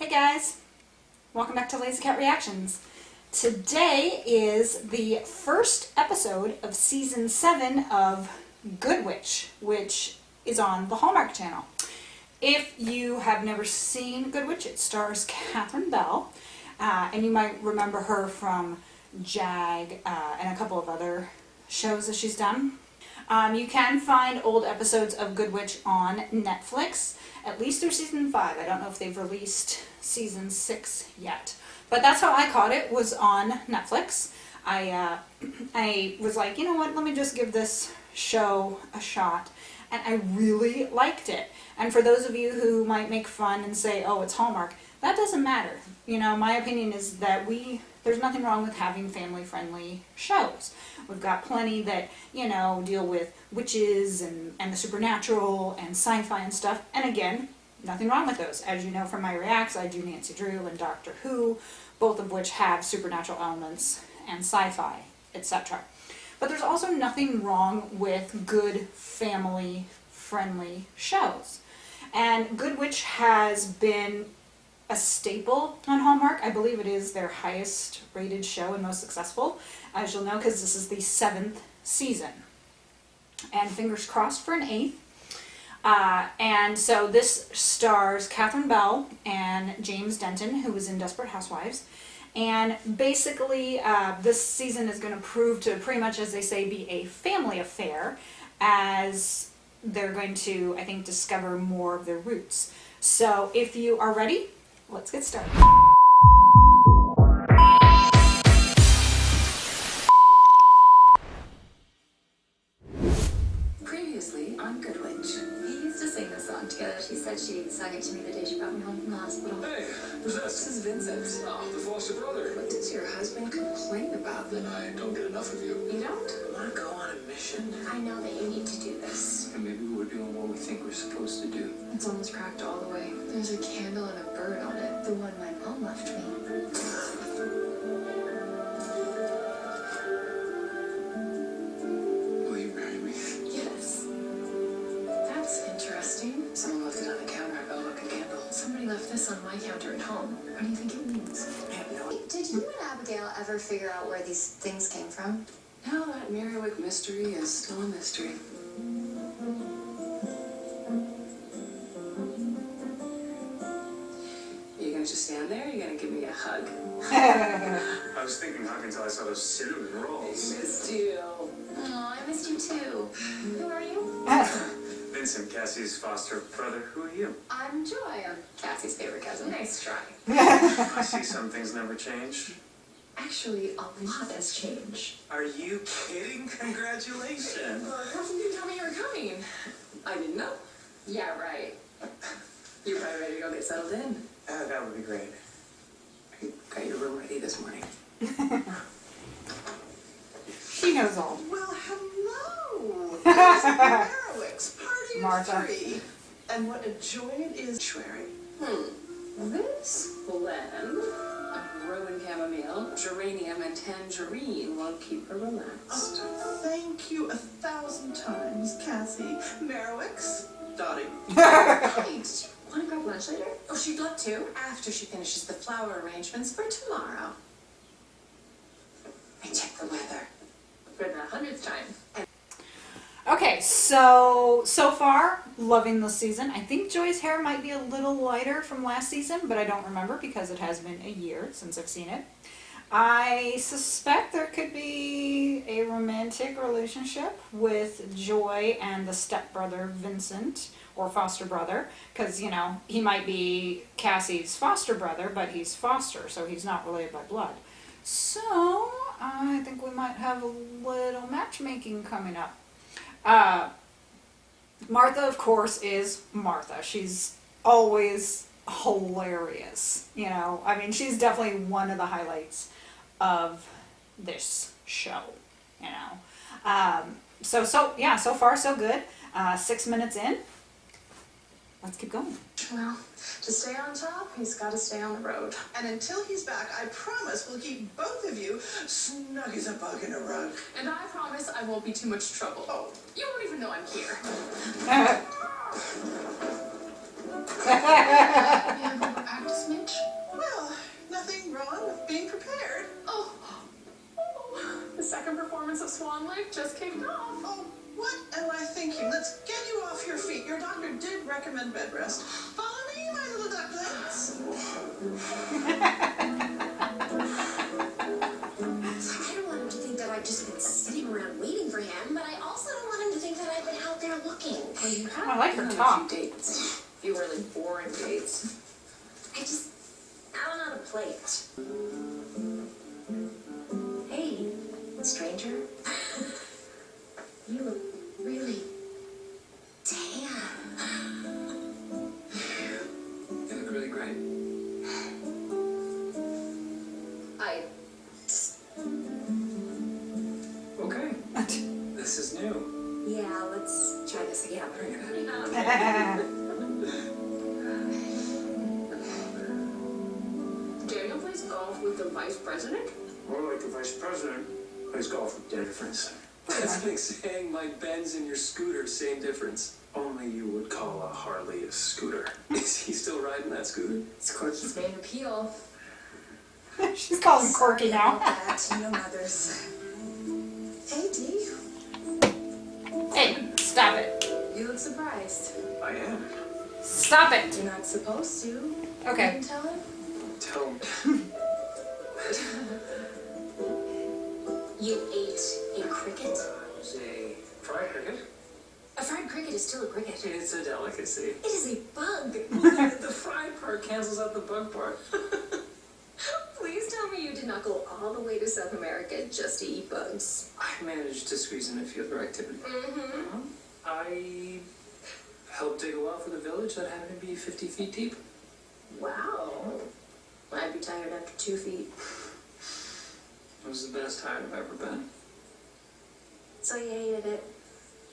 Hey guys, welcome back to Lazy Cat Reactions. Today is the first episode of season 7 of Good Witch, which is on the Hallmark Channel. If you have never seen Good Witch, it stars Catherine Bell, and you might remember her from JAG and a couple of other shows that she's done. You can find old episodes of Good Witch on Netflix, at least through season 5. I don't know if they've released season 6 yet. But that's how I caught it, was on Netflix. I was like, you know what, let me just give this show a shot. And I really liked it. And for those of you who might make fun and say, oh, it's Hallmark, that doesn't matter. You know, my opinion is that there's nothing wrong with having family-friendly shows. We've got plenty that, you know, deal with witches and the supernatural and sci-fi and stuff. And again, nothing wrong with those. As you know from my reacts, I do Nancy Drew and Doctor Who, both of which have supernatural elements and sci-fi, etc. But there's also nothing wrong with good family-friendly shows. And Good Witch has been a staple on Hallmark. I believe it is their highest rated show and most successful, as you'll know, because this is the 7th season. And fingers crossed for an 8th. And so this stars Catherine Bell and James Denton, who was in Desperate Housewives. And basically, this season is going to prove to pretty much, as they say, be a family affair, as they're going to, I think, discover more of their roots. So if you are ready, let's get started. Previously on Good Witch. We used to sing this song together. She said she sang it to me the day she brought me home from the hospital. Hey, who's this? This is Vincent. Oh, the foster brother. What does your husband complain about? That I don't get enough of you. You don't? I want to go on a mission. I know that you need to do this. And maybe we're doing what we think we're supposed to do. It's almost cracked all the way. There's a candle and a bird on it. The one my mom left me. Will you marry me? Yes. That's interesting. Someone left it on the counter. I felt like a candle. Somebody left this on my counter at home. What do you think it means? I have no idea. Did you and Abigail ever figure out where these things came from? No, that Merriwick mystery is still a mystery. Are you gonna just stand there? Or are you gonna give me a hug? I was thinking hug until I saw those cinnamon rolls. Missed you. Oh, I missed you too. Who are you? Vincent, Cassie's foster brother. Who are you? I'm Joy. I'm Cassie's favorite cousin. Nice try. I see some things never change. Actually, a lot has changed. Are you kidding? Congratulations. How come you didn't tell me you were coming? I didn't know. Yeah, right. You're probably ready to go get settled in. That would be great. I got your room ready this morning. She knows all. Well, hello! It's Merriwick's party Martha. of 3. And what a joy it is swearing. This blend of Rowan chamomile, geranium, and tangerine will keep her relaxed. Oh, thank you 1,000 times, Cassie. Merriwick's Dottie. Hey, did you want to grab lunch later? Oh, she'd love to, after she finishes the flower arrangements for tomorrow. I checked the weather for the 100th time. Okay, so far, loving this season. I think Joy's hair might be a little lighter from last season, but I don't remember because it has been a year since I've seen it. I suspect there could be a romantic relationship with Joy and the stepbrother Vincent, or foster brother, because, you know, he might be Cassie's foster brother, but he's foster, so he's not related by blood. So, I think we might have a little matchmaking coming up. Martha, of course, is Martha. She's always hilarious, you know. I mean, she's definitely one of the highlights of this show, you know. So far so good. 6 minutes in. Let's keep going. Well, to stay on top, he's got to stay on the road. And until he's back, I promise we'll keep both of you snug as a bug in a rug. And I promise I won't be too much trouble. Oh. You won't even know I'm here. Yeah, go practice, Mitch. performance of Swan Lake just kicked off. Oh, what am I thinking? Let's get you off your feet. Your doctor did recommend bed rest. Follow me, my little ducklings. I don't want him to think that I've just been sitting around waiting for him, but I also don't want him to think that I've been out there looking. Well, you have I like her had talk. a few dates. Few really boring dates. I don't know how to play it. Hey, stranger. You look really tan. You look really great. Okay. This is new. Yeah, let's try this again. Daniel plays golf with the vice president? More like the vice president plays golf with Jennifer's. That's like saying my Benz and your scooter, same difference. Only you would call a Harley a scooter. Is he still riding that scooter? It's Corky's main appeal. She's calling him Corky now. That, you know, mothers. Hey, Dee. Hey, stop it. You look surprised. I am. Stop it. You're not supposed to. Okay. Didn't tell him? Tell me. You ate a cricket? It was a fried cricket. A fried cricket is still a cricket. It's a delicacy. It is a bug. The fried part cancels out the bug part. Please tell me you did not go all the way to South America just to eat bugs. I managed to squeeze in a few other activities. Mm-hmm. I helped dig a well for the village that happened to be 50 feet deep. Wow. I'd be tired after 2 feet. It was the best tired I've ever been. So you hated it.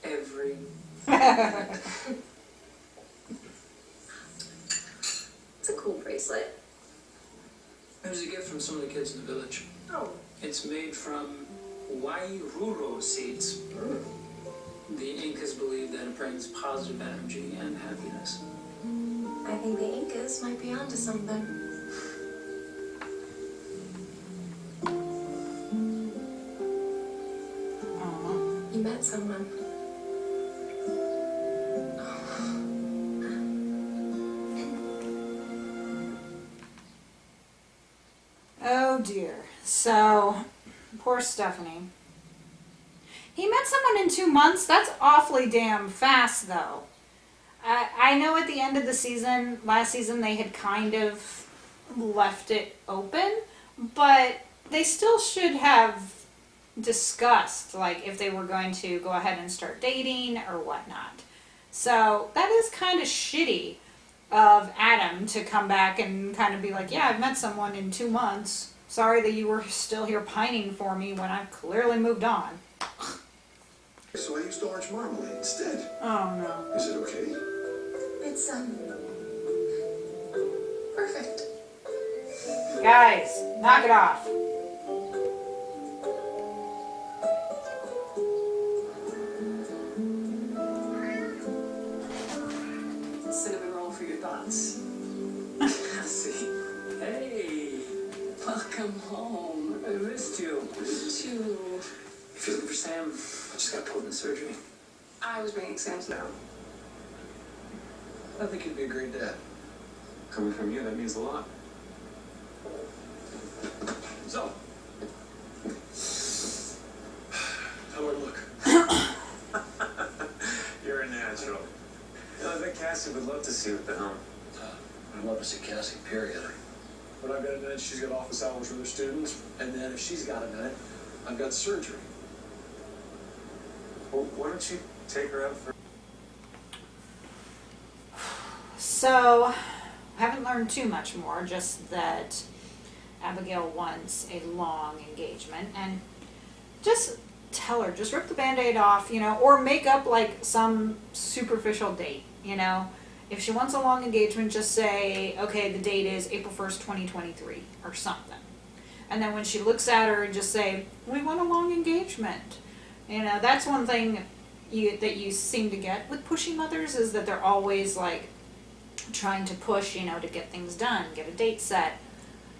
Every It's a cool bracelet. It was a gift from some of the kids in the village. Oh. It's made from wairuro seeds. The Incas believe that it brings positive energy and happiness. I think the Incas might be onto something. You met someone. Oh dear. So, poor Stephanie. He met someone in 2 months. That's awfully damn fast, though. I know at the end of the season, last season, they had kind of left it open, but they still should have discussed, like, if they were going to go ahead and start dating or whatnot. So, that is kind of shitty of Adam to come back and kind of be like, yeah, I've met someone in 2 months. Sorry that you were still here pining for me when I've clearly moved on. So I used orange marmalade instead. Oh no. Is it okay? It's, perfect. Guys, knock it off. Cinnamon roll for your thoughts. See? Hey, Welcome home. I missed you. Too. If you're looking for Sam, I just got pulled in surgery. I was bringing Sam's down. I think you'd be a great dad. Coming from you, that means a lot. So, how do I look? You're a natural. I think Cassie would love to see you at the helm. I'd love to see Cassie, period. When I've got a minute, she's got office hours with her students, and then if she's got a minute, I've got surgery. Well, why don't you take her out for... So, I haven't learned too much more, just that Abigail wants a long engagement, and just tell her, just rip the Band-Aid off, you know, or make up like some superficial date, you know. If she wants a long engagement, just say, okay, the date is April 1st, 2023, or something. And then when she looks at her, just say, we want a long engagement. You know, that's one thing that you seem to get with pushy mothers, is that they're always like trying to push, you know, to get things done, get a date set,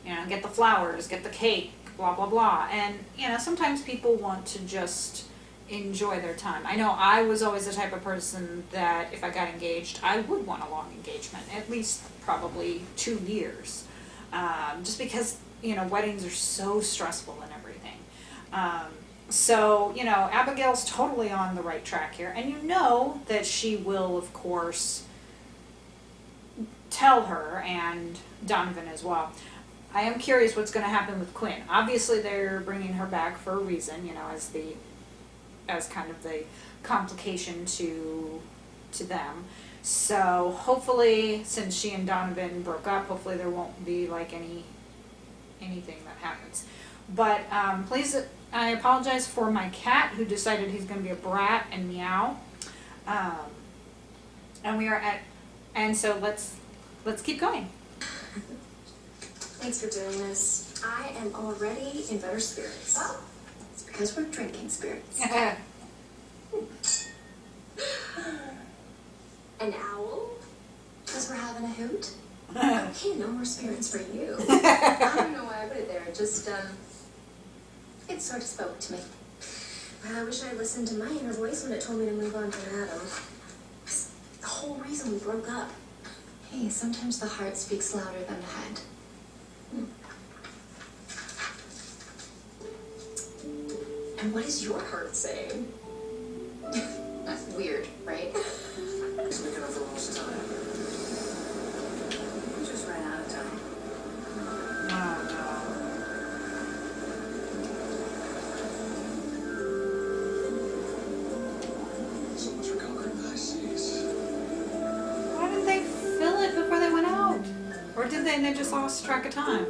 you know, get the flowers, get the cake, blah, blah, blah. And, sometimes people want to just enjoy their time. I know I was always the type of person that if I got engaged, I would want a long engagement, at least probably 2 years. Just because, weddings are so stressful and everything. So, Abigail's totally on the right track here. And that she will, of course, tell her, and Donovan as well. I am curious what's going to happen with Quinn. Obviously, they're bringing her back for a reason, as kind of the complication to them. So hopefully, since she and Donovan broke up, hopefully there won't be like anything that happens. But please, I apologize for my cat who decided he's going to be a brat and meow. And so let's keep going. Thanks for doing this. I am already in better spirits. Oh, it's because we're drinking spirits. An owl? Because we're having a hoot. Okay, no more spirits for you. I don't know why I put it there. It just, it sort of spoke to me. Well, I wish I had listened to my inner voice when it told me to move on to Adam. It's the whole reason we broke up. Hey, sometimes the heart speaks louder than the head. And what is your heart saying? That's weird, right? He's making up for lost time. We just ran out of time. So much for conquering high seas. Why didn't they fill it before they went out? Or did they and they just lost track of time?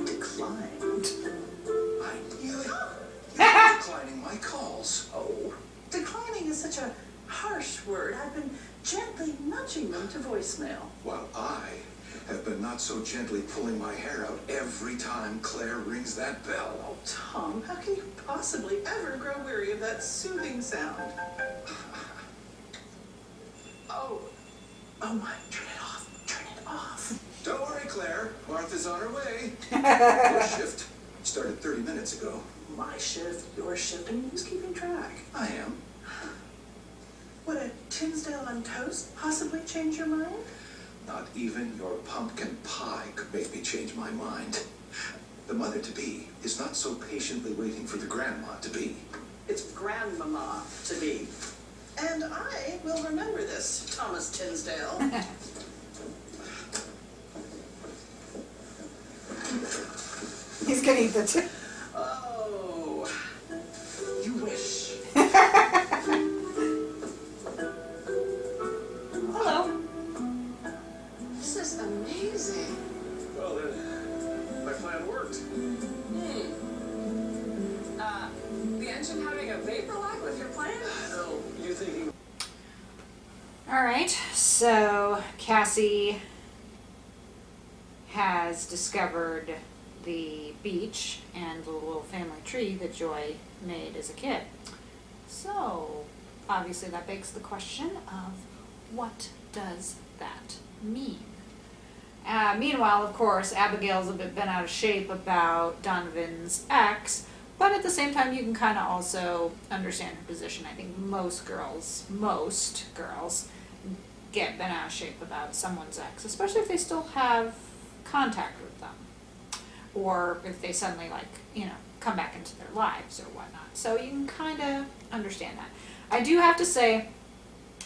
Declined. I knew it. Declining my calls. Oh, declining is such a harsh word. I've been gently nudging them to voicemail. While I have been not so gently pulling my hair out every time Claire rings that bell. Oh, Tom, how can you possibly ever grow weary of that soothing sound? Oh my, turn it off, turn it off. Don't worry, Claire. Martha's on her way. Your shift started 30 minutes ago. My shift, your shift, and who's keeping track? I am. Would a Tinsdale on toast possibly change your mind? Not even your pumpkin pie could make me change my mind. The mother-to-be is not so patiently waiting for the grandma-to-be. It's grandmama to be. And I will remember this, Thomas Tinsdale. He's gonna eat the two. Oh, you wish. Hello. This is amazing. Well, then, my plan worked. The engine having a vapor lock with your plan? No, you thinking... Alright, so Cassie has discovered the beach and the little family tree that Joy made as a kid. So, obviously that begs the question of what does that mean? Meanwhile, of course, Abigail's a bit bent out of shape about Donovan's ex, but at the same time you can kind of also understand her position. I think most girls get bent out of shape about someone's ex, especially if they still have contact with them, or if they suddenly come back into their lives or whatnot. So you can kind of understand that. I do have to say,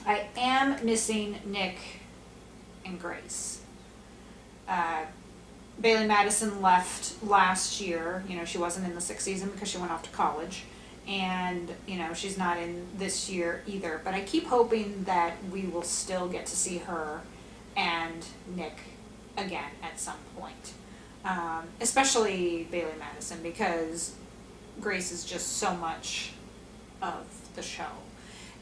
I am missing Nick and Grace. Bailey Madison left last year. She wasn't in the 6th season because she went off to college. And, she's not in this year either. But I keep hoping that we will still get to see her and Nick again at some point. Especially Bailey Madison, because Grace is just so much of the show.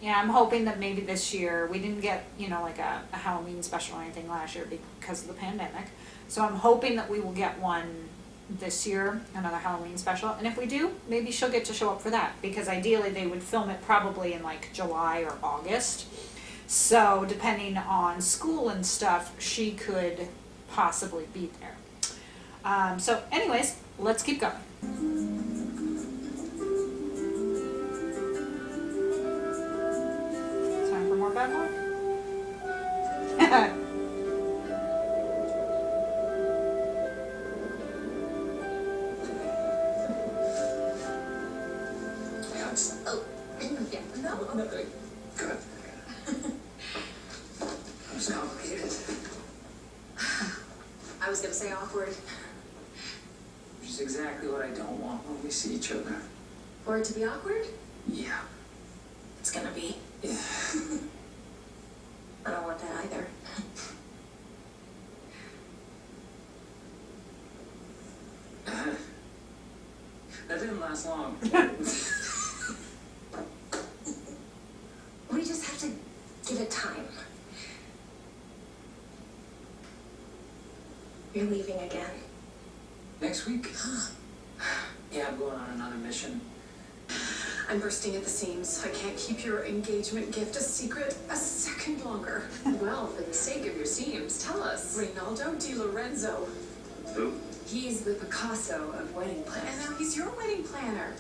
Yeah, I'm hoping that maybe this year, we didn't get, a Halloween special or anything last year because of the pandemic. So I'm hoping that we will get one this year, another Halloween special. And if we do, maybe she'll get to show up for that, because ideally they would film it probably in July or August. So depending on school and stuff, she could possibly be there. So anyways, let's keep going. Time for more bad luck. Oh, yeah, no. Nothing. Good. It was complicated. I was gonna say awkward. Which is exactly what I don't want when we see each other. For it to be awkward? Yeah. It's gonna be. Yeah. I don't want that either. That didn't last long. We just have to give it time. You're leaving again. Next week? Yeah, I'm going on another mission. I'm bursting at the seams. I can't keep your engagement gift a secret a second longer. Well, for the sake of your seams, tell us. Reynaldo Di Lorenzo. Who? He's the Picasso of wedding And plans. now he's your wedding planner.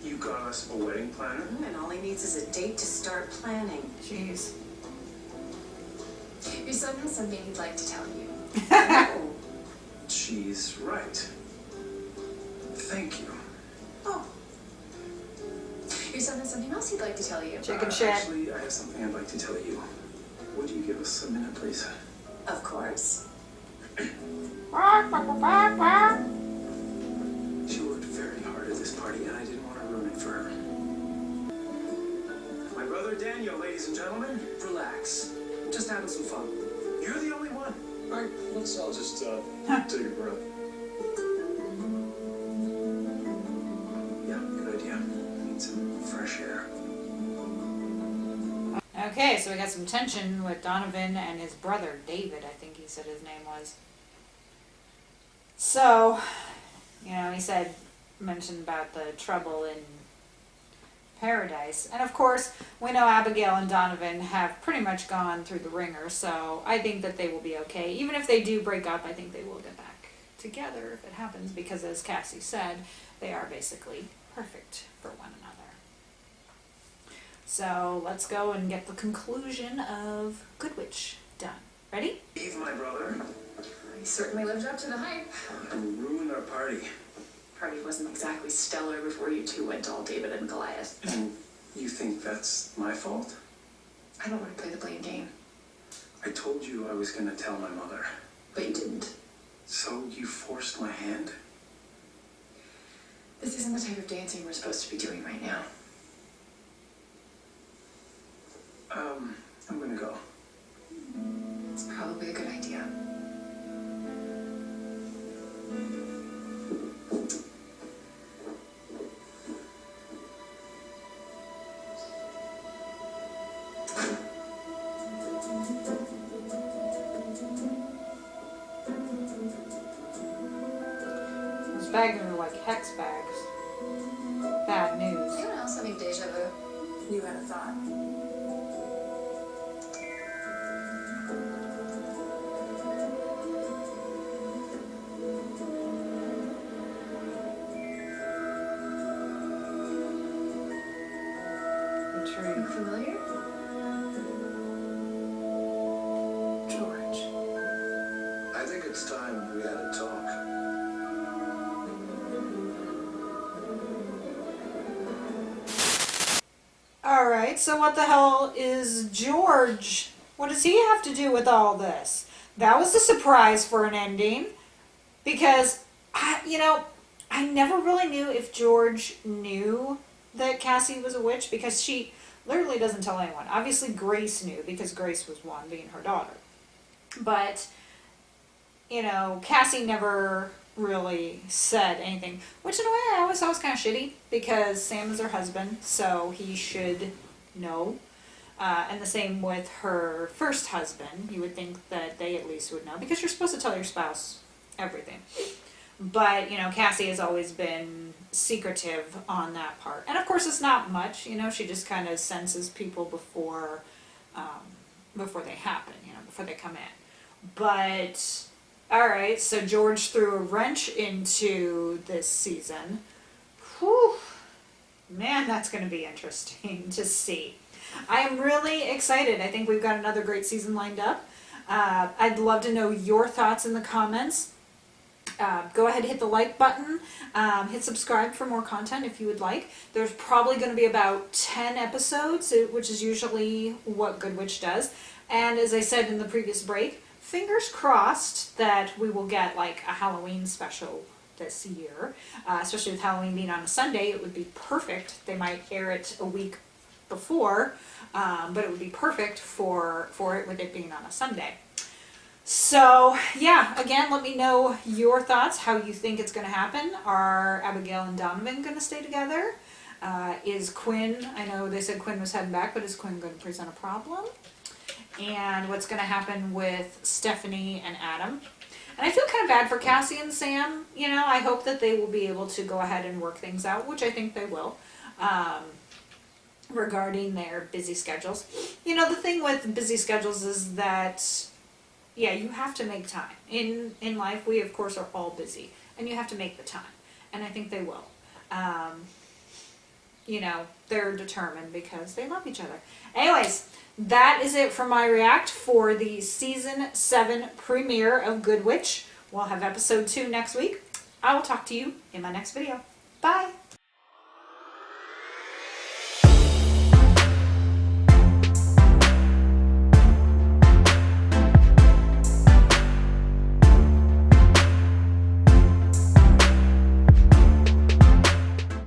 You got us a wedding planner? And all he needs is a date to start planning. Jeez. Your son has something he'd like to tell you. Oh. She's right. Thank you. Oh, Your son has something else he'd like to tell you. Chicken shit. Actually, I have something I'd like to tell you. Would you give us a minute, please? of course. She worked very hard at this party, and I didn't want to ruin it for her. My brother Daniel, ladies and gentlemen. Relax. Just having some fun. You're the only one. All right, let's all just take a breath. Yeah, good idea. Need some fresh air. Okay, so we got some tension with Donovan and his brother, David, I think he said his name was. So, he mentioned about the trouble in paradise. And of course, we know Abigail and Donovan have pretty much gone through the ringer, so I think that they will be okay. Even if they do break up, I think they will get back together if it happens, because as Cassie said, they are basically perfect for one another. So let's go and get the conclusion of Good Witch done. Ready? Eve, my brother, He certainly lived up to the hype. and ruined our party. Party wasn't exactly stellar before you two went all David and Goliath. And you think that's my fault? I don't want to play the blame game, I told you I was going to tell my mother. but you didn't. So you forced my hand? This isn't the type of dancing we're supposed to be doing right now. I'm going to go. It's probably a good idea. Those bags are like hex bags. Bad news. Anyone else having deja vu? You had a thought. The tree. Look familiar? George. I think it's time we had a talk. Alright, so what the hell is George? What does he have to do with all this? That was a surprise for an ending. Because, I never really knew if George knew that Cassie was a witch, because she literally doesn't tell anyone. Obviously Grace knew, because Grace was one, being her daughter. But, Cassie never really said anything, which in a way I always thought was kind of shitty, because Sam is her husband, so he should know. And the same with her first husband. You would think that they at least would know, because you're supposed to tell your spouse everything. But, Cassie has always been secretive on that part. And of course it's not much, she just kind of senses people before they happen, before they come in. But Alright, so George threw a wrench into this season. Whew. Man, that's going to be interesting to see. I am really excited. I think we've got another great season lined up. I'd love to know your thoughts in the comments. Go ahead and hit the like button. Hit subscribe for more content if you would like. There's probably going to be about 10 episodes, which is usually what Good Witch does. And as I said in the previous break, fingers crossed that we will get like a Halloween special this year. Especially with Halloween being on a Sunday, it would be perfect. They might air it a week before, but it would be perfect for it with it being on a Sunday. So, yeah, again, let me know your thoughts, how you think it's going to happen. Are Abigail and Donovan going to stay together? Is Quinn, I know they said Quinn was heading back, but is Quinn going to present a problem? And what's going to happen with Stephanie and Adam? And I feel kind of bad for Cassie and Sam. You know, I hope that they will be able to go ahead and work things out, which I think they will, regarding their busy schedules. You know, the thing with busy schedules is that, yeah, you have to make time. In life, we, of course, are all busy. And you have to make the time. And I think they will. You know, they're determined because they love each other. Anyways, that is it for my react for the Season 7 premiere of Good Witch. We'll have episode 2 next week. I will talk to you in my next video. Bye!